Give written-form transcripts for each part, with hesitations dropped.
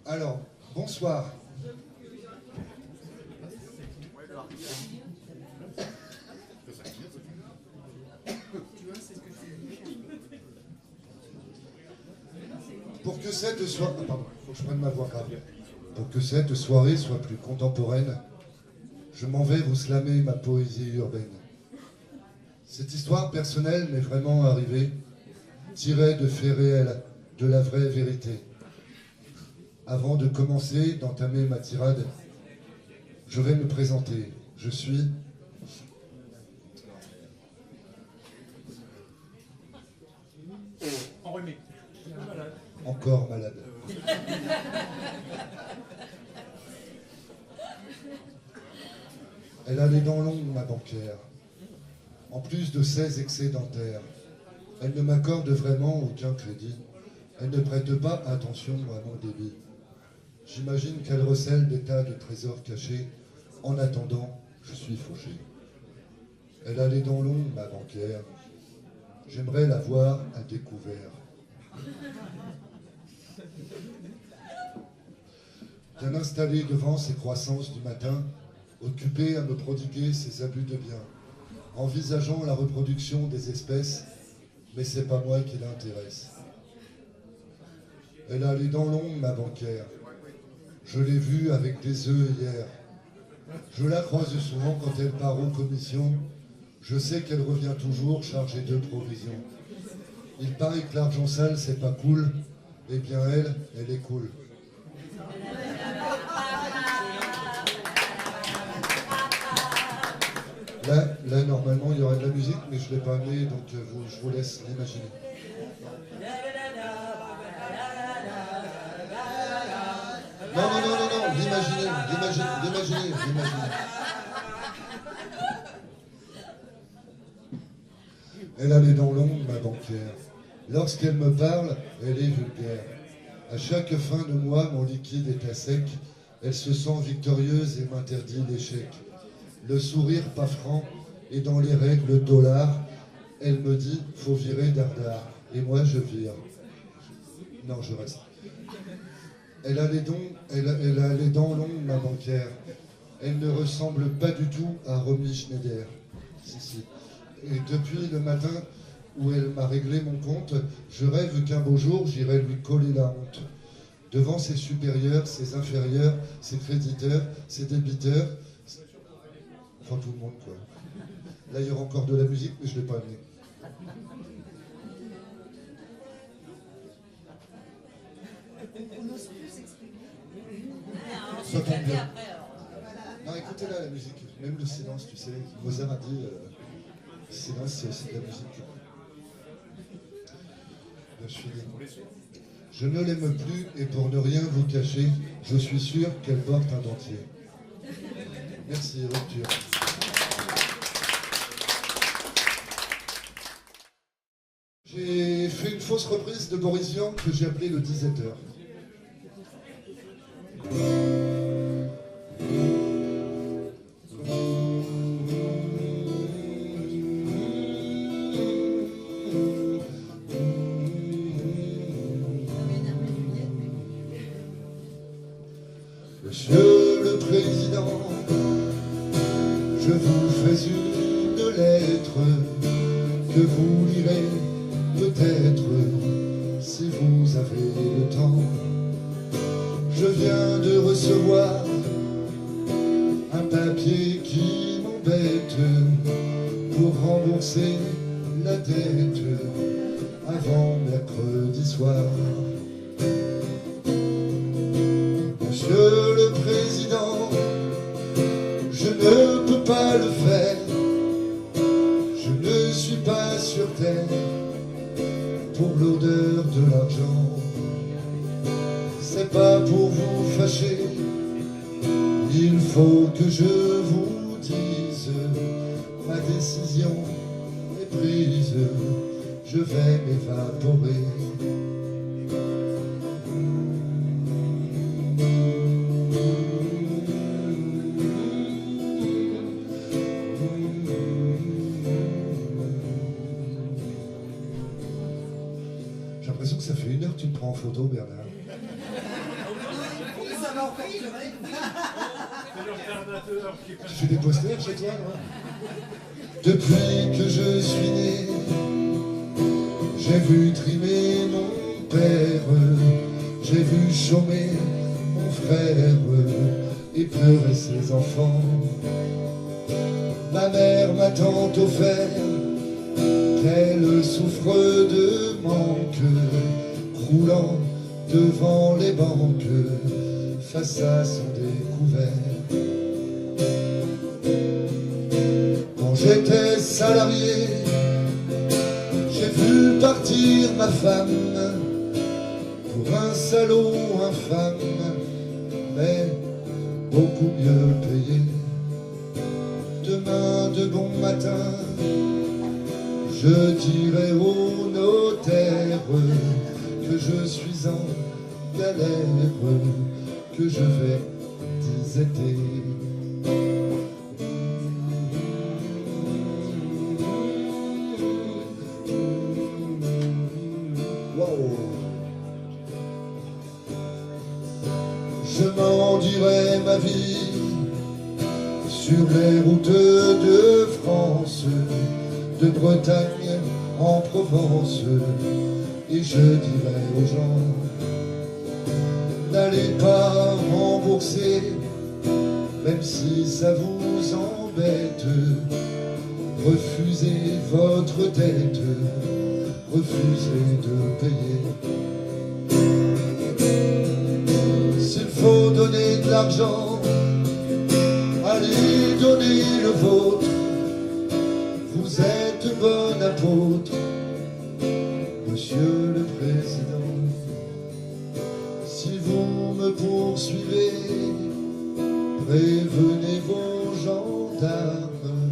Alors, bonsoir. Pour que cette soirée... pardon, faut que je prenne ma voix grave. Pour que cette soirée soit plus contemporaine, je m'en vais vous slammer ma poésie urbaine. Cette histoire personnelle m'est vraiment arrivée, tirée de faits réels, de la vraie vérité. Avant de commencer d'entamer ma tirade, je vais me présenter. Je suis... Enrhumé. Encore malade. Elle a les dents longues, ma banquière. En plus de 16 excès dentaires, elle ne m'accorde vraiment aucun crédit. Elle ne prête pas attention à mon débit. J'imagine qu'elle recèle des tas de trésors cachés. En attendant, je suis fauché. Elle a les dents longues, ma banquière. J'aimerais la voir à découvert. Bien installée devant ses croissances du matin, occupée à me prodiguer ses abus de biens, envisageant la reproduction des espèces, mais c'est pas moi qui l'intéresse. Elle a les dents longues, ma banquière. Je l'ai vue avec des œufs hier. Je la croise souvent quand elle part aux commissions. Je sais qu'elle revient toujours chargée de provisions. Il paraît que l'argent sale, c'est pas cool. Eh bien, elle est cool. Là, normalement, il y aurait de la musique, mais je ne l'ai pas amené, donc je vous laisse l'imaginer. Non, l'imaginer. Elle a les dents longues, ma banquière. Lorsqu'elle me parle, elle est vulgaire. À chaque fin de mois, mon liquide est à sec. Elle se sent victorieuse et m'interdit l'échec. Le sourire pas franc et dans les règles dollars, elle me dit faut virer dardard. Et moi je vire. Non, je reste. Elle a les dents longues, ma banquière. Elle ne ressemble pas du tout à Romy Schneider. Si. Et depuis le matin où elle m'a réglé mon compte, je rêve qu'un beau jour j'irai lui coller la honte. Devant ses supérieurs, ses inférieurs, ses créditeurs, ses débiteurs, enfin tout le monde quoi. Là il y aura encore de la musique mais je ne l'ai pas amené. On n'ose plus s'exprimer. Ça tombe bien. Non, écoutez-la la musique, même le silence, tu sais, Mozart a dit, le silence c'est aussi de la musique. Je suis né. Je ne l'aime plus et pour ne rien vous cacher, je suis sûr qu'elle porte un dentier. Merci, rupture. J'ai fait une fausse reprise de Boris Vian que j'ai appelée le disateur. Monsieur le Président, je vous fais une lettre que vous lirez peut-être si vous avez le temps. Je viens de recevoir un papier qui m'embête pour rembourser la dette avant mercredi soir. Monsieur le Président, je ne peux pas le faire. Je ne suis pas sur terre pour l'odeur de l'argent. C'est pas pour vous fâcher, il faut que je vous dise, ma décision est prise, je vais m'évaporer. J'ai l'impression que ça fait 1 heure que tu me prends en photo, Bernard. ça va empirer. C'est l'observateur qui Tu fais des posters chez toi, moi? Depuis que je suis né, j'ai vu trimer mon père, j'ai vu chômer mon frère et pleurer ses enfants. Ma mère m'a tant offert qu'elle souffre de manque, roulant devant les banques face à son découvert. Quand j'étais salarié, j'ai vu partir ma femme pour un salaud infâme, mais beaucoup mieux payé. Demain de bon matin, je dirai au notaire que je suis en galère, que je vais diséter. Wow. Je m'endirai ma vie sur les routes de France, de Bretagne en Provence, et je dirai aux gens: n'allez pas rembourser, même si ça vous embête, refusez votre dette, refusez de payer. S'il faut donner de l'argent, allez donner le vôtre, vous êtes bon apôtre, Monsieur le Président. Si vous me poursuivez, prévenez vos gendarmes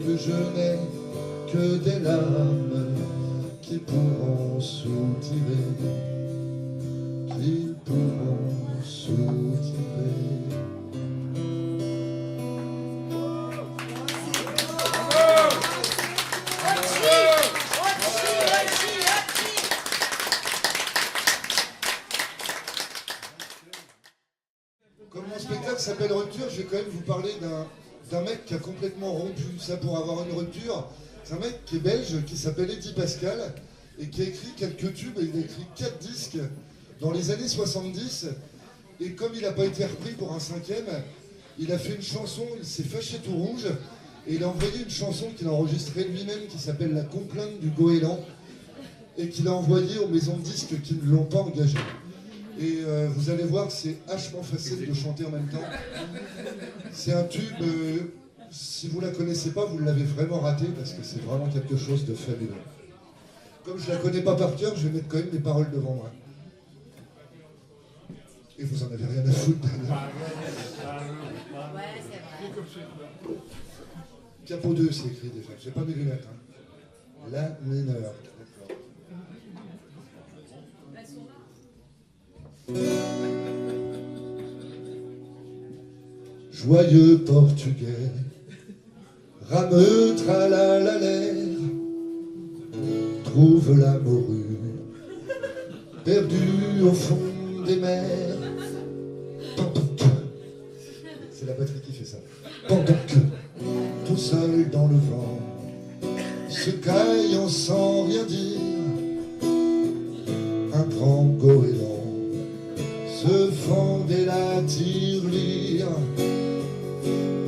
que je n'ai que des larmes qui pourront soutirer, qui pourront soutirer. Comme mon spectacle s'appelle Rupture, je vais quand même vous parler d'un mec qui a complètement rompu. Ça, pour avoir une rupture, c'est un mec qui est belge, qui s'appelle Eddy Pascal, et qui a écrit quelques tubes, et il a écrit 4 disques dans les années 70. Et comme il n'a pas été repris pour un 5e, il a fait une chanson, il s'est fâché tout rouge, et il a envoyé une chanson qu'il a enregistrée lui-même, qui s'appelle La complainte du goéland, et qu'il a envoyée aux maisons de disques qui ne l'ont pas engagé. Et vous allez voir, c'est hachement facile de chanter en même temps. C'est un tube, si vous la connaissez pas, vous l'avez vraiment raté, parce que c'est vraiment quelque chose de fabuleux. Comme je la connais pas par cœur, je vais mettre quand même les paroles devant moi. Et vous en avez rien à foutre. Ouais, c'est vrai. Capot 2, c'est écrit déjà. J'ai pas mes lunettes. Hein. La mineure. Joyeux portugais, rameux tralalalère, trouve la morue, perdue au fond des mers. C'est la batterie qui fait ça. Pendant que, tout seul dans le vent, se caillant sans rien dire, un grand goéland se fendait la tirelire.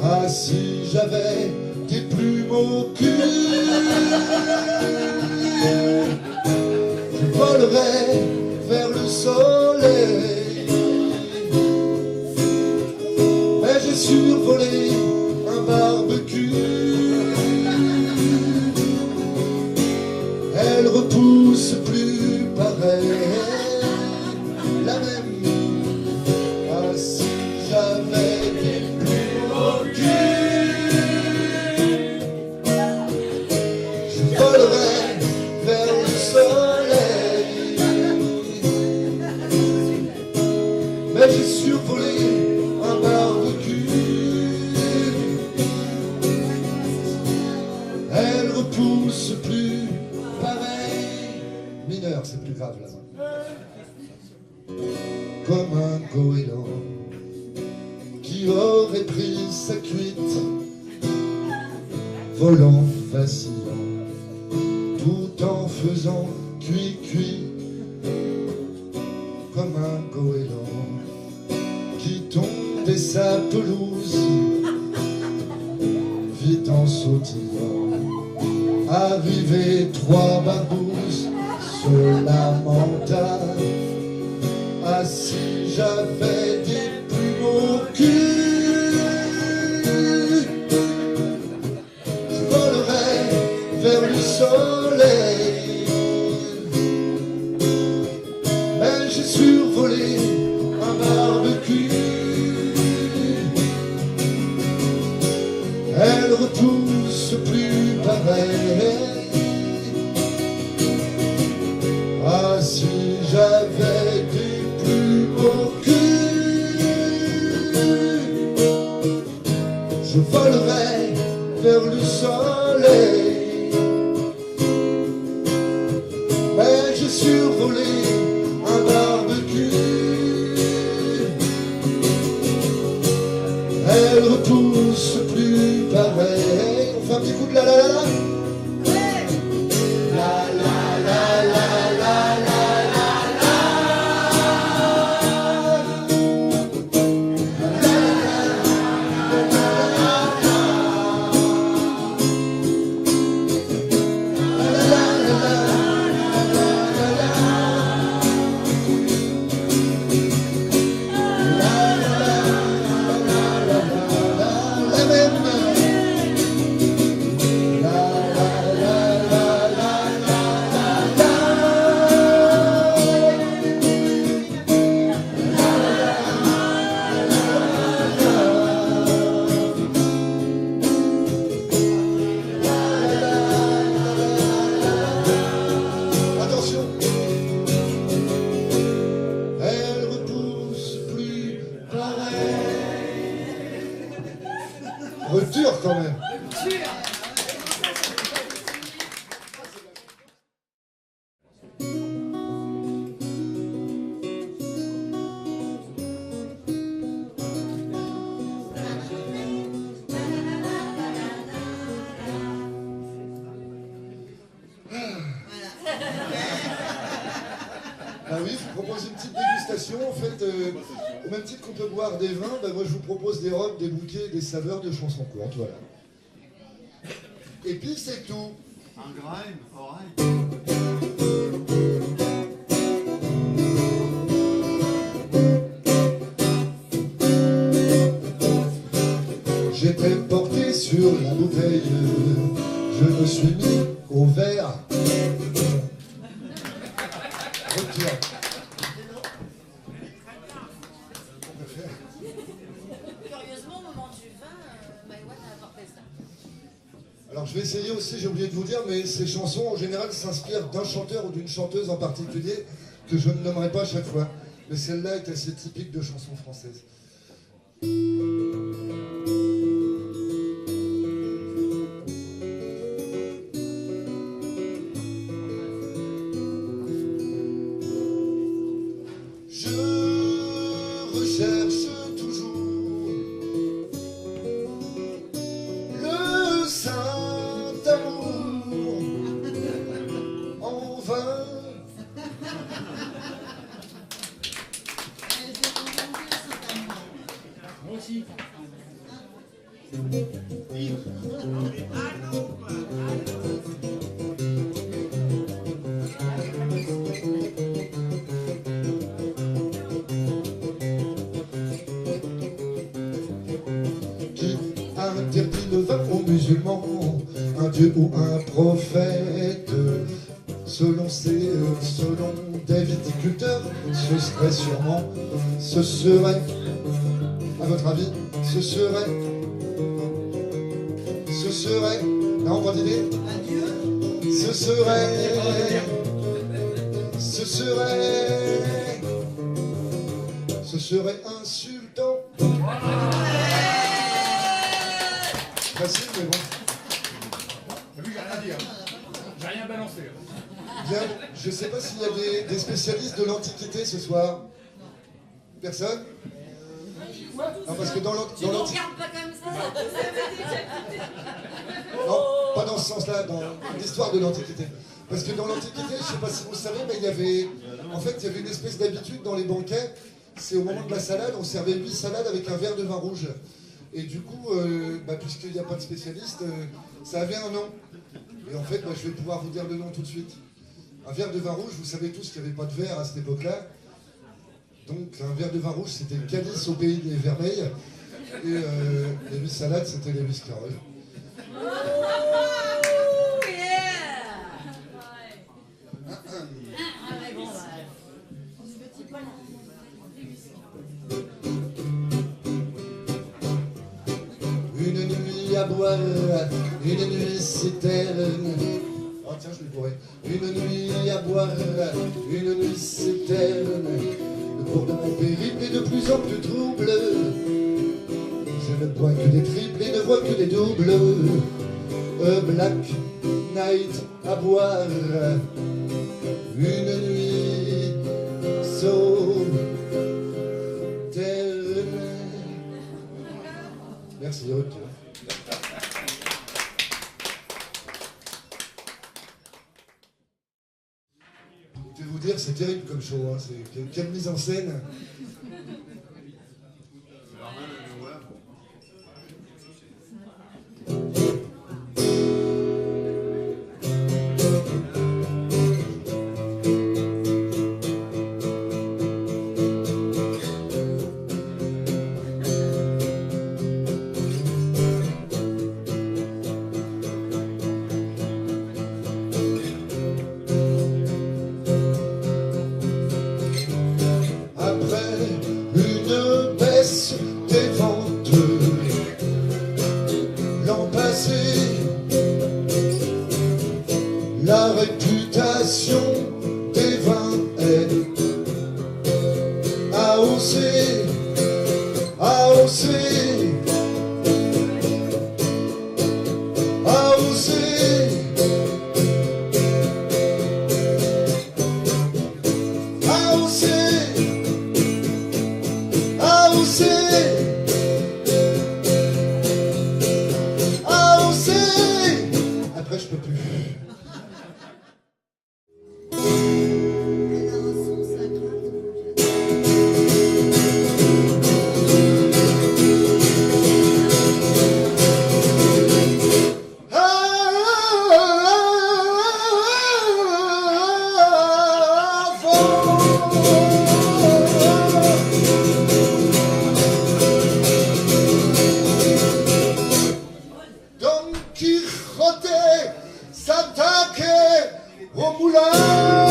Ah, si j'avais des plumes au cul, je volerais vers le soleil. Mais j'ai survolé un barbecue, elle repousse plus pareil. La même. Ah, si j'avais des plumes au cul, je volerais vers le soleil. Mais j'ai survolé un barbecue, elle repousse plus pareil. Mineur, c'est plus grave là-bas. comme un goéland qui aurait pris sa cuite, volant, vacillant, tout en faisant cuit-cuit, comme un goéland qui tombe de sa pelouse, vite en sautillant, arrivé trois barbouzes se lamenta. Ah, si j'avais des plumes au cul, je volerais vers le soleil. Mais j'ai survolé un barbecue, elle repousse plus pareil. Ah, si j'avais des plumes au cul, je volerais vers le soleil. Mais j'ai survolé un barbecue, elle repousse plus pareil. On fait un petit coup de la la la la. Dur quand même. Ah oui, je vous propose une petite dégustation. En fait, au même titre qu'on peut boire des vins, moi je vous propose des robes, des bouquets, des saveurs de chansons courtes, voilà. Et puis c'est tout. Un grain, oreille. J'étais porté sur la bouteille, je me suis mis au verre. Curieusement, au moment du vin, Maïwan a apporté ça. Alors je vais essayer aussi, j'ai oublié de vous dire, mais ces chansons en général s'inspirent d'un chanteur ou d'une chanteuse en particulier que je ne nommerai pas à chaque fois. Mais celle-là est assez typique de chansons françaises. Cherche toujours le saint amour en vain. Moi aussi. Interdit le vin aux musulmans, un dieu ou un prophète. Selon des viticulteurs, ce serait, à votre avis, ce serait, non, pas d'idée, ce serait insultant. Facile, mais bon. T'as vu, j'ai rien à dire. J'ai rien balancé. Bien, je sais pas s'il y a des spécialistes de l'Antiquité ce soir. Personne? Non, parce que dans Tu ne l'Antiquité... regardes pas comme ça. Non, pas dans ce sens-là, dans l'histoire de l'Antiquité. Parce que dans l'Antiquité, je ne sais pas si vous savez, mais il y avait une espèce d'habitude dans les banquets. C'est au moment de la salade, on servait 8 salades avec un verre de vin rouge. Et du coup, puisqu'il n'y a pas de spécialiste, ça avait un nom. Et en fait, je vais pouvoir vous dire le nom tout de suite. Un verre de vin rouge, vous savez tous qu'il n'y avait pas de verre à cette époque-là. Donc un verre de vin rouge, c'était le calice au pays des vermeils. Et les 8 salades, c'était les whiskerolles. Oh, yeah. Mais bon, Une nuit à boire, une nuit s'éterne. Oh tiens, je l'ai bourré. Une nuit à boire, une nuit s'éterne. Le cours de mon périple est de plus en plus trouble. Je ne bois que des triples et ne vois que des doubles. A black night à boire, une nuit sauterne. Merci, retour. Je vais vous dire, c'est terrible comme show, hein. Quelle mise en scène. La réputation des vins est AOC, AOC, AOC, AOC, AOC, AOC. Après je peux plus. Don Quijote s'attaquait au moulin.